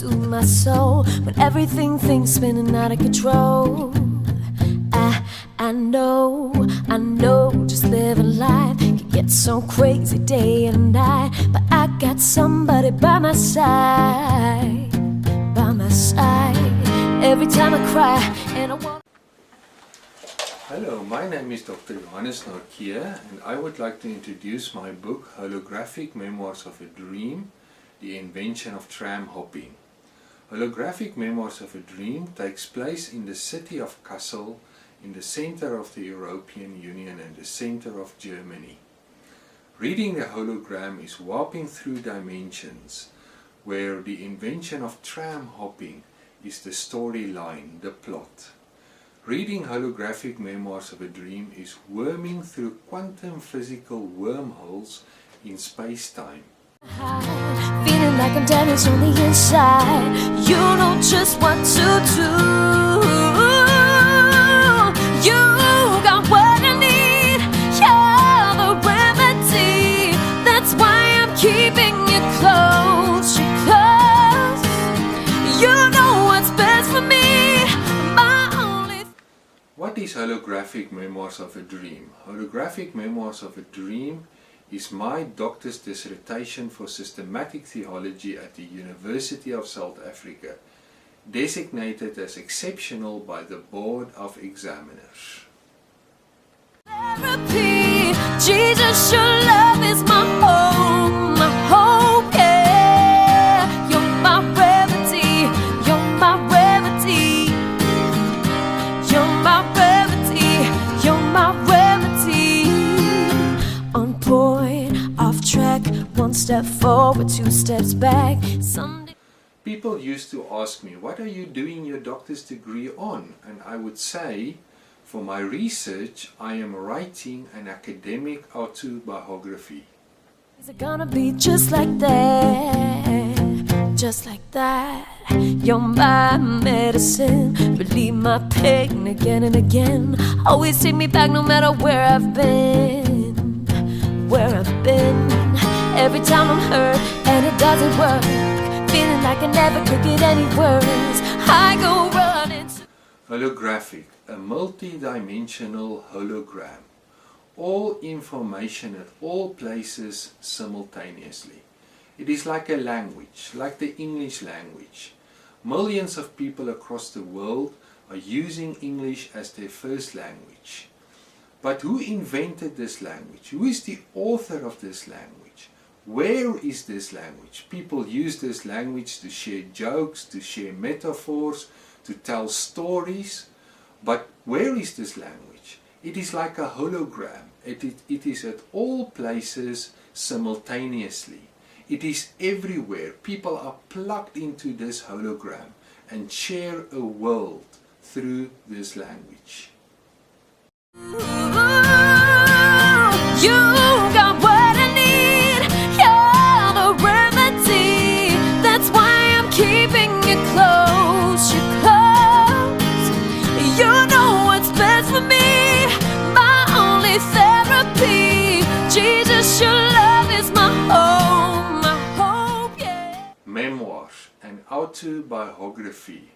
soothe my soul when everything thinks spinning out of control. I know, just living life can get so crazy day and night, but I got somebody by my side, every time I cry and I walk. Hello, my name is Dr. Johannes Norkia, and I would like to introduce my book Holographic Memoirs of a Dream, The Invention of Tram Hopping. Holographic Memoirs of a Dream takes place in the city of Kassel, in the center of the European Union and the center of Germany. Reading the hologram is warping through dimensions, where the invention of tram hopping is the storyline, the plot. Reading Holographic Memoirs of a Dream is worming through quantum physical wormholes in space-time. Feeling like I'm damaged on the inside. You know just what to do. You got what I need. You're the remedy. That's why I'm keeping you close. You're close. You know what's best for me. What is Holographic Memoirs of a Dream? Holographic Memoirs of a Dream is my doctor's dissertation for systematic theology at the University of South Africa, designated as exceptional by the Board of Examiners. Therapy, Jesus, your love is my home, my hope, yeah. You're my remedy, you're my remedy. You're my remedy, you're my remedy. On point, off track, one step forward, two steps back. Someday. People used to ask me, what are you doing your doctor's degree on? And I would say, for my research, I am writing an academic autobiography. Is it gonna be just like that? Just like that? You're my medicine, relieve my pain again and again. Always take me back no matter where I've been. Where I've been. Every time I'm hurt and it doesn't work, feeling like I never could get any worse, I go running to Holographic, a multi-dimensional hologram. All information at all places simultaneously. It is like a language, like the English language. Millions of people across the world are using English as their first language. But who invented this language? Who is the author of this language? Where is this language? People use this language to share jokes, to share metaphors, to tell stories. But where is this language? It is like a hologram. It is at all places simultaneously. It is everywhere. People are plugged into this hologram and share a world through this language. You got what I need. You're the remedy. That's why I'm keeping you close. You're close. You know what's best for me. My only therapy. Jesus, your love is my home. My hope, yeah. Memoirs, an autobiography,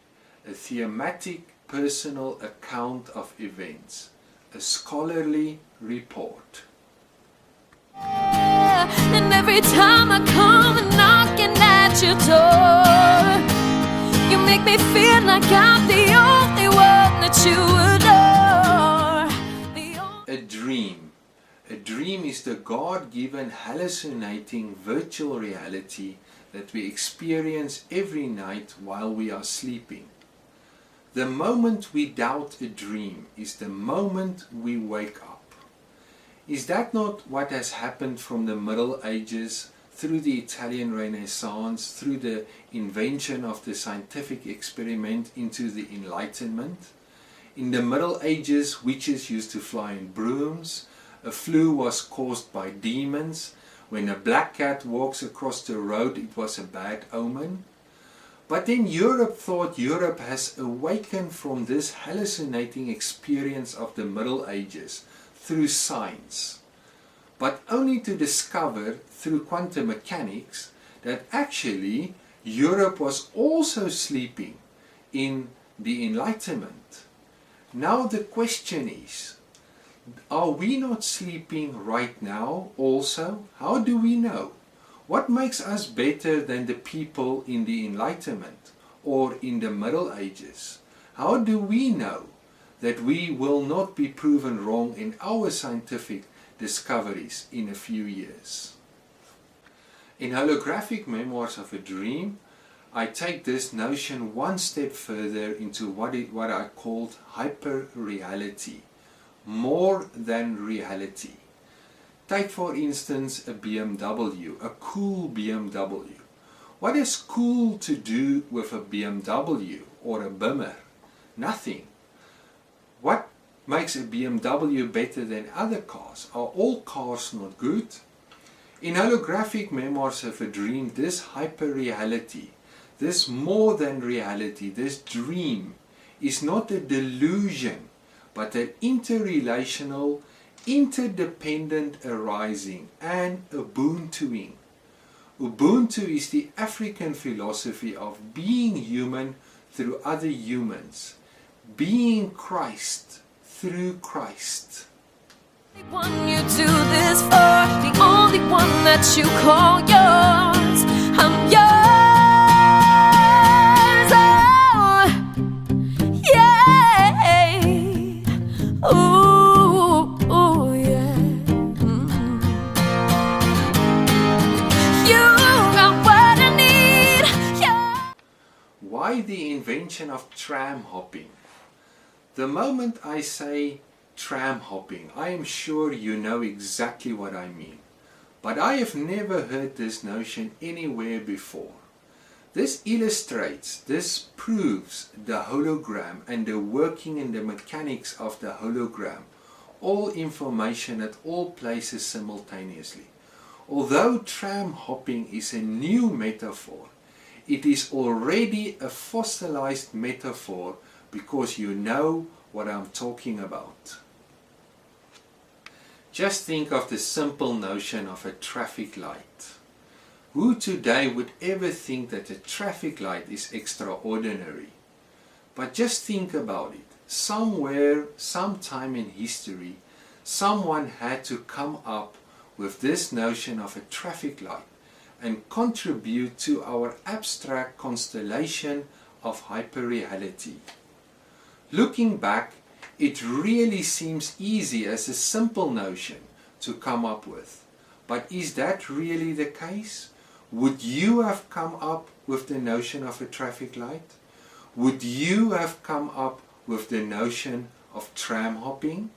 a thematic personal account of events, a scholarly report. And every time I come knocking at your door, you make me feel like I'm the only one that you adore. A dream. A dream is the God-given hallucinating virtual reality that we experience every night while we are sleeping. The moment we doubt a dream is the moment we wake up. Is that not what has happened from the Middle Ages through the Italian Renaissance, through the invention of the scientific experiment into the Enlightenment? In the Middle Ages, witches used to fly in brooms. A flu was caused by demons. When a black cat walks across the road, it was a bad omen. But then Europe thought Europe has awakened from this hallucinating experience of the Middle Ages through science, but only to discover through quantum mechanics that actually Europe was also sleeping in the Enlightenment. Now the question is, are we not sleeping right now also? How do we know? What makes us better than the people in the Enlightenment or in the Middle Ages? How do we know that we will not be proven wrong in our scientific discoveries in a few years? In Holographic Memoirs of a Dream, I take this notion one step further into what I called hyperreality, more than reality. Take for instance a BMW, a cool BMW. What is cool to do with a BMW or a Bimmer? Nothing. What makes a BMW better than other cars? Are all cars not good? In Holographic Memoirs of a Dream, this hyperreality, this more than reality, this dream, is not a delusion, but an interrelational, interdependent arising and Ubuntuing. Ubuntu is the African philosophy of being human through other humans, being Christ through Christ. The one you do this for, the only one that you call yours, I'm yours. Oh, yeah. Ooh, yeah. You are what I need. Yeah. Why the invention of tram hopping? The moment I say tram hopping, I am sure you know exactly what I mean. But I have never heard this notion anywhere before. This illustrates, this proves the hologram and the working and the mechanics of the hologram. All information at all places simultaneously. Although tram hopping is a new metaphor, it is already a fossilized metaphor because you know what I'm talking about. Just think of the simple notion of a traffic light. Who today would ever think that a traffic light is extraordinary? But just think about it. Somewhere, sometime in history, someone had to come up with this notion of a traffic light and contribute to our abstract constellation of hyperreality. Looking back, it really seems easy as a simple notion to come up with. But is that really the case? Would you have come up with the notion of a traffic light? Would you have come up with the notion of tram hopping?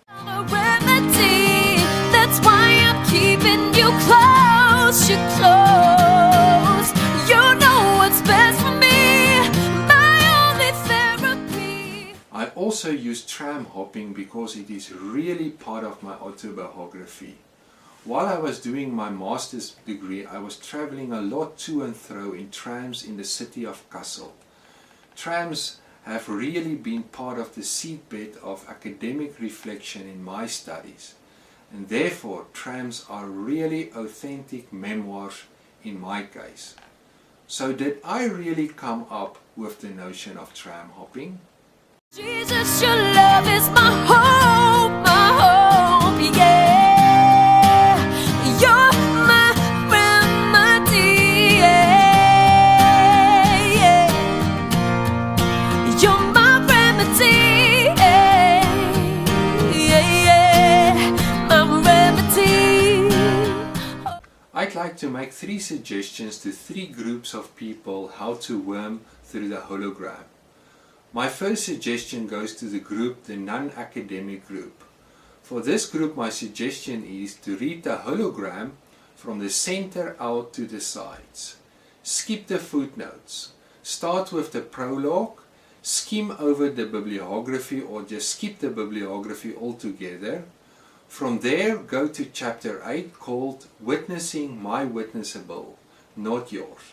A remedy, that's why I'm keeping you close, you close. You know what's best for me, my only therapy. I also use tram hopping because it is really part of my autobiography. While I was doing my master's degree, I was traveling a lot to and fro in trams in the city of Kassel. Trams have really been part of the seedbed of academic reflection in my studies, and therefore trams are really authentic memoirs in my case. So did I really come up with the notion of tram hopping? Jesus, your love is my hope, yeah. You're my remedy, yeah. You're my remedy, yeah. My remedy. I'd like to make 3 suggestions to 3 groups of people how to worm through the hologram. My first suggestion goes to the group, the non-academic group. For this group, my suggestion is to read the hologram from the center out to the sides. Skip the footnotes. Start with the prologue, skim over the bibliography or just skip the bibliography altogether. From there, go to chapter 8 called Witnessing My Witnessable, Not Yours.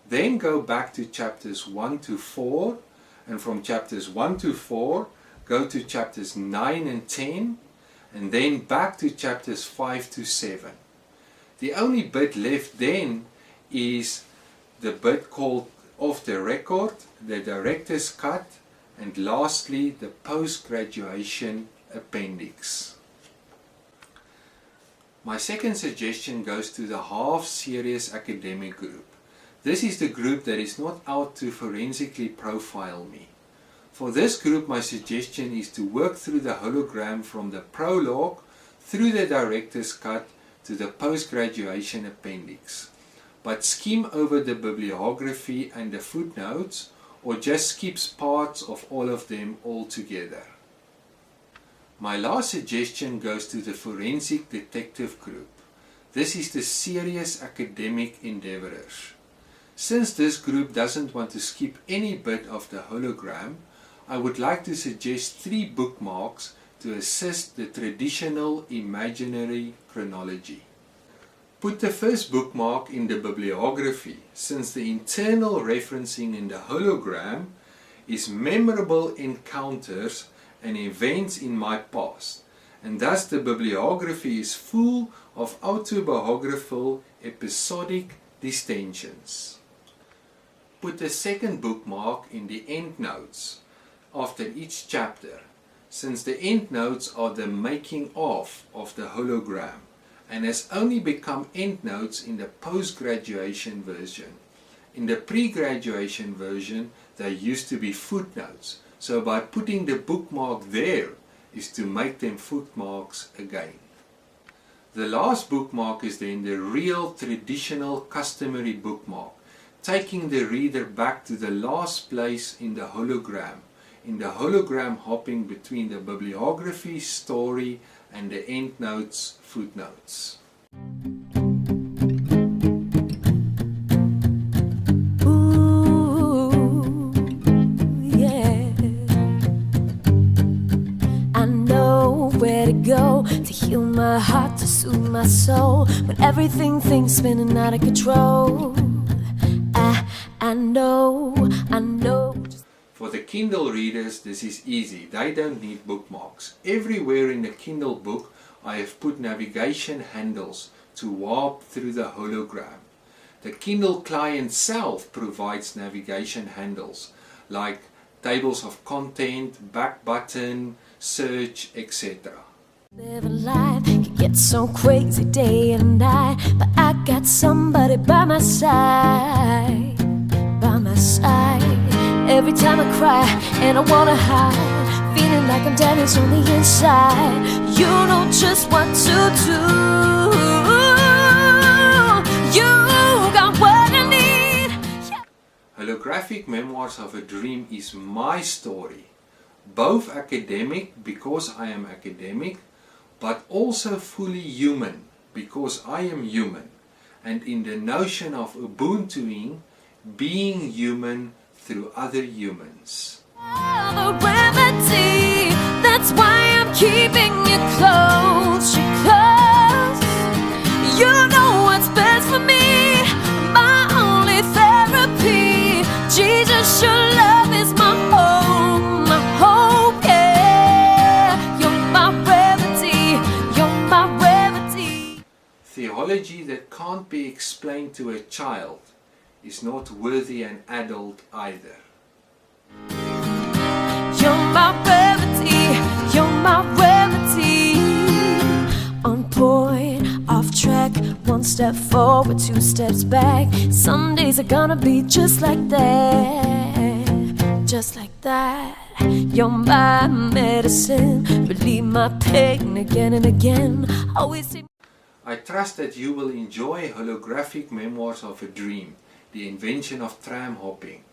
Then go back to chapters 1 to 4, and from chapters 1 to 4, go to chapters 9 and 10, and then back to chapters 5 to 7. The only bit left then is the bit called off the record, the director's cut, and lastly the post-graduation appendix. My second suggestion goes to the half-serious academic group. This is the group that is not out to forensically profile me. For this group, my suggestion is to work through the hologram from the prologue through the director's cut to the post-graduation appendix, but skim over the bibliography and the footnotes, or just skips parts of all of them altogether. My last suggestion goes to the forensic detective group. This is the serious academic endeavourers. Since this group doesn't want to skip any bit of the hologram, I would like to suggest 3 bookmarks to assist the traditional imaginary chronology. Put the first bookmark in the bibliography, since the internal referencing in the hologram is memorable encounters and events in my past, and thus the bibliography is full of autobiographical episodic distensions. Put the second bookmark in the endnotes after each chapter, since the endnotes are the making of the hologram, and has only become endnotes in the post-graduation version. In the pre-graduation version, they used to be footnotes, so by putting the bookmark there is to make them footmarks again. The last bookmark is then the real traditional customary bookmark, taking the reader back to the last place in the hologram hopping between the bibliography, story, and the endnotes, footnotes. Ooh, yeah. I know where to go to heal my heart, to soothe my soul when everything thinks spinning out of control. I know. For the Kindle readers, this is easy. They don't need bookmarks. Everywhere in the Kindle book, I have put navigation handles to warp through the hologram. The Kindle client self provides navigation handles like tables of content, back button, search, etc. Living life can get so crazy day and night, but I got somebody by my side. Every time I cry and I wanna hide, feeling like I'm damaged on the inside. You know just what to do. You got what I need. Yeah. Holographic Memoirs of a Dream is my story, both academic because I am academic, but also fully human because I am human, and in the notion of Ubuntuing, being human through other humans. The remedy, that's why I'm keeping you close, you know what's best for me, my only therapy. Jesus, your love is my home, my hope, yeah. You're my remedy, you're my remedy. Theology that can't be explained to a child is not worthy an adult either. You're my remedy, you're my remedy. On point, off track, one step forward, 2 steps back. Some days are gonna be just like that, just like that. You're my medicine, relieve my pain again and again. Always take. I trust that you will enjoy Holographic Memoirs of a Dream, the invention of tram hopping,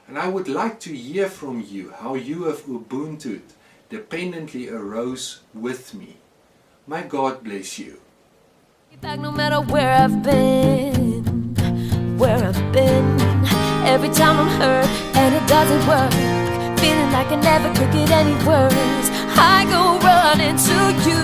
and I would like to hear from you how you have Ubuntu'd, dependently arose with me. May God bless you. Back no matter where I've been, every time I'm hurt and it doesn't work, feeling like I never could get any worse, I go running to you.